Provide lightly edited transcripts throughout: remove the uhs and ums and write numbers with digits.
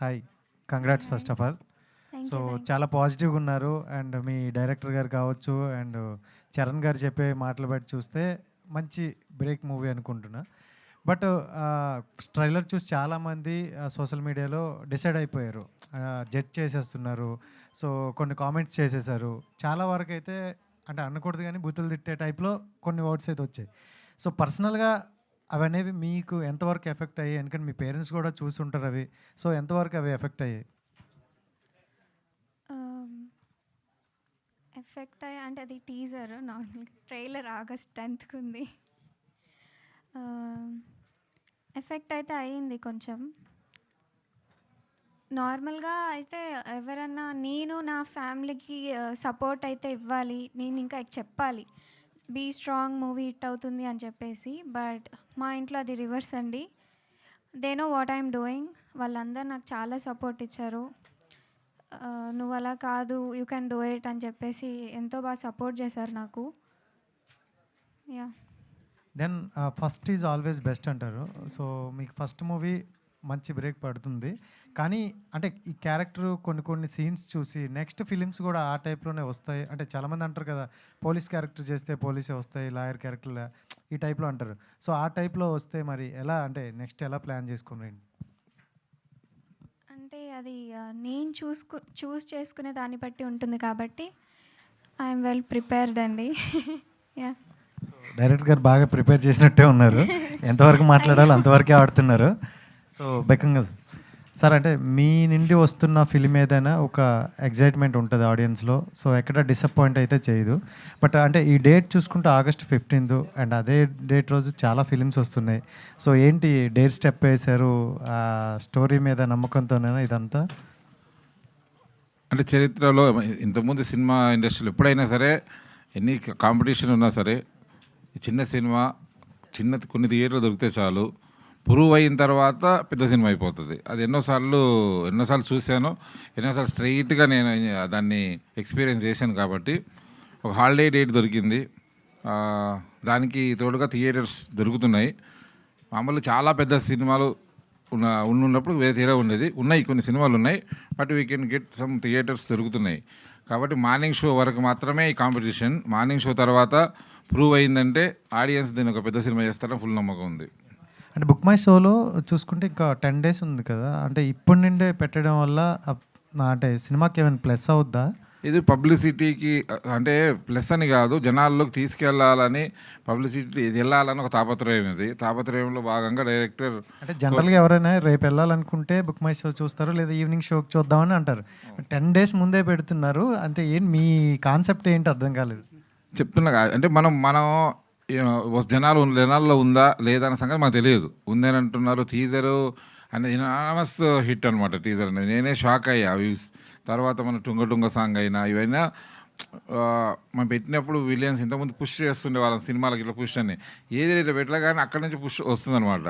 Hi. Congrats hi. First of all. Thank so, you. Thank చాలా పాజిటివ్‌గా ఉన్నారు. And me director గారు కావచ్చు, అండ్ చరణ్ గారు చెప్పే మాటలు బట్టి చూస్తే మంచి బ్రేక్ మూవీ అనుకుంటున్నా. బట్ ట్రైలర్ చూసి చాలామంది సోషల్ మీడియాలో డిసైడ్ అయిపోయారు. జడ్జ్ చేసేస్తున్నారు. సో, కొన్ని కామెంట్స్ చేసేసారు. చాలా వరకైతే అంటే అనకూడదు గానీ బూతులు తిట్టే టైప్‌లో కొన్ని వర్డ్స్ అయితే వచ్చాయి. సో, పర్సనల్‌గా అవనేవి మీకు ఎంతవరకు ఎఫెక్ట్ అయ్యాయి? ఎందుకంటే మీ పేరెంట్స్ కూడా చూసుంటారు అవి. సో, ఎంతవరకు అవి ఎఫెక్ట్ అయ్యాయి? ఎఫెక్ట్ అయ్యా అంటే అది టీజర్ నార్మల్‌గా ట్రైలర్ ఆగస్ట్ 10థ్‌కి ఉంది. ఎఫెక్ట్ అయితే అయింది కొంచెం. నార్మల్‌గా అయితే ఎవరన్నా నేను నా ఫ్యామిలీకి సపోర్ట్ అయితే ఇవ్వాలి. నేను ఇంకా చెప్పాలి. బీ స్ట్రాంగ్ మూవీ హిట్ అవుతుంది అని చెప్పేసి. బట్ మా ఇంట్లో అది రివర్స్ అండి. They know what I'm doing. వాళ్ళందరూ నాకు చాలా సపోర్ట్ ఇచ్చారు. నువ్వు అలా కాదు, యూ కెన్ డూ ఇట్ అని చెప్పేసి ఎంతో బాగా సపోర్ట్ చేశారు నాకు. Yeah! Then first is always best అంటారు. సో, మీకు ఫస్ట్ మూవీ మంచి బ్రేక్ పడుతుంది. కానీ అంటే ఈ క్యారెక్టర్ కొన్ని కొన్ని సీన్స్ చూసి నెక్స్ట్ ఫిలిమ్స్ కూడా ఆ టైప్‌లోనే వస్తాయి. అంటే చాలామంది అంటారు కదా! పోలీస్ క్యారెక్టర్ చేస్తే పోలీసే వస్తాయి. లాయర్ క్యారెక్టర్‌ల ఈ టైప్‌లో అంటారు. సో, ఆ టైప్‌లో వస్తే మరి ఎలా అంటే నెక్స్ట్ ఎలా ప్లాన్ చేసుకున్నారు? అంటే అది నేను చూస్ చేసుకునే దాన్ని బట్టి ఉంటుంది కాబట్టి ఐఎమ్ వెల్ ప్రిపేర్డ్ అండి. యాహ్! డైరెక్టర్ గారు బాగా ప్రిపేర్ చేసినట్టే ఉన్నారు. ఎంతవరకు మాట్లాడాలో అంతవరకే ఆడుతున్నారు. సో, బెకంగా సార్ అంటే మీ నుండి వస్తున్న ఫిల్మ్ ఏదైనా ఒక ఎక్సైట్‌మెంట్ ఉంటది ఆడియన్స్‌లో. సో, ఎక్కడ డిసప్పాయింట్ అయితే చేయదు. బట్ అంటే ఈ డేట్ చూసుకుంటే ఆగస్ట్ 15 అండ్ అదే డేట్ రోజు చాలా ఫిలిమ్స్ వస్తున్నాయి. సో, ఏంటి డేర్ స్టెప్ ఏసారు? స్టోరీ మీద నమ్మకంతోనేనా ఇదంతా? అంటే చరిత్రలో ఇంతకుముందు సినిమా ఇండస్ట్రీలో ఎప్పుడైనా సరే ఎన్ని కాంపిటీషన్ ఉన్నా సరే ఈ చిన్న సినిమా కొన్ని థియేటర్లు దొరికితే చాలు ప్రూవ్ అయిన తర్వాత పెద్ద సినిమా అయిపోతుంది. అది ఎన్నోసార్లు చూశాను, ఎన్నోసార్లు స్ట్రైట్గా నేను దాన్ని ఎక్స్పీరియన్స్ చేశాను. కాబట్టి ఒక హాలిడే డేట్ దొరికింది, దానికి తోడుగా థియేటర్స్ దొరుకుతున్నాయి. మామూలు చాలా పెద్ద సినిమాలు ఉన్నప్పుడు వేరే తీరా ఉండేది. ఉన్నాయి కొన్ని సినిమాలు ఉన్నాయి, but we can get some theatres దొరుకుతున్నాయి. కాబట్టి మార్నింగ్ షో వరకు మాత్రమే ఈ కాంపిటీషన్. మార్నింగ్ షో తర్వాత ప్రూవ్ అయిందంటే ఆడియన్స్ దీన్ని ఒక పెద్ద సినిమా చేస్తారని ఫుల్ నమ్మకం ఉంది. అంటే బుక్ మై షోలో చూసుకుంటే ఇంకా 10 డేస్ ఉంది కదా! అంటే ఇప్పటి నుండే పెట్టడం వల్ల అంటే సినిమాకి ఏమైనా ప్లస్ అవుద్దా? ఇది పబ్లిసిటీకి అంటే ప్లస్ అని కాదు, జనాల్లోకి తీసుకెళ్లాలని, పబ్లిసిటీ వెళ్ళాలని ఒక తాపత్రయం. ఇది తాపత్రయంలో భాగంగా డైరెక్టర్ అంటే జనరల్‌గా ఎవరైనా రేపు వెళ్ళాలనుకుంటే బుక్ మై షో చూస్తారు, లేదా ఈవినింగ్ షోకి చూద్దామని అంటారు. 10 డేస్ ముందే పెడుతున్నారు. అంటే మీ కాన్సెప్ట్ ఏంటి అర్థం కాలేదు. చెప్తున్నా అంటే మనం జనాల్లో ఉందా లేదా అనే సంగతి మాకు తెలియదు. ఉందని అంటున్నారు. టీజరు అనేది ఎనామస్ హిట్ అనమాట. టీజర్ అనేది నేనే షాక్ అయ్యా. వ్యూస్ తర్వాత మన టుంగ సాంగ్ అయినా ఇవైనా మనం పెట్టినప్పుడు విలియన్స్ ఇంతకుముందు పుష్ చేస్తుండే వాళ్ళ సినిమాలకి ఇట్లా పుష్ అని ఏది ఇట్లా పెట్టలే కానీ అక్కడి నుంచి పుష్ వస్తుందన్నమాట.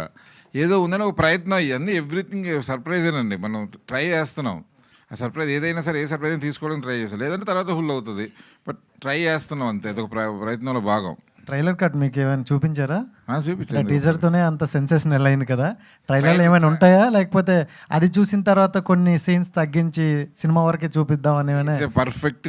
ఏదో ఉందని ఒక ప్రయత్నం. ఇవన్నీ ఎవ్రీథింగ్ సర్ప్రైజేనండి. మనం ట్రై చేస్తున్నాం. ఆ సర్ప్రైజ్ ఏదైనా సరే, ఏ సర్ప్రైజ్ తీసుకోవడానికి ట్రై చేస్తాం, లేదంటే తర్వాత ఫుల్ అవుతుంది. బట్ ట్రై చేస్తున్నాం అంతే. అదొక ప్రయత్నంలో భాగం. ట్రైలర్ కట్ మీకు ఏమైనా చూపించారా? చూపించాను. టీజర్‌తోనే అంత సెన్సేషనల్ అయింది కదా! ట్రైలర్‌లో ఏమైనా ఉంటాయా? లేకపోతే అది చూసిన తర్వాత కొన్ని సీన్స్ తగ్గించి సినిమా వరకే చూపిద్దాం అని ఏమైనా? పర్ఫెక్ట్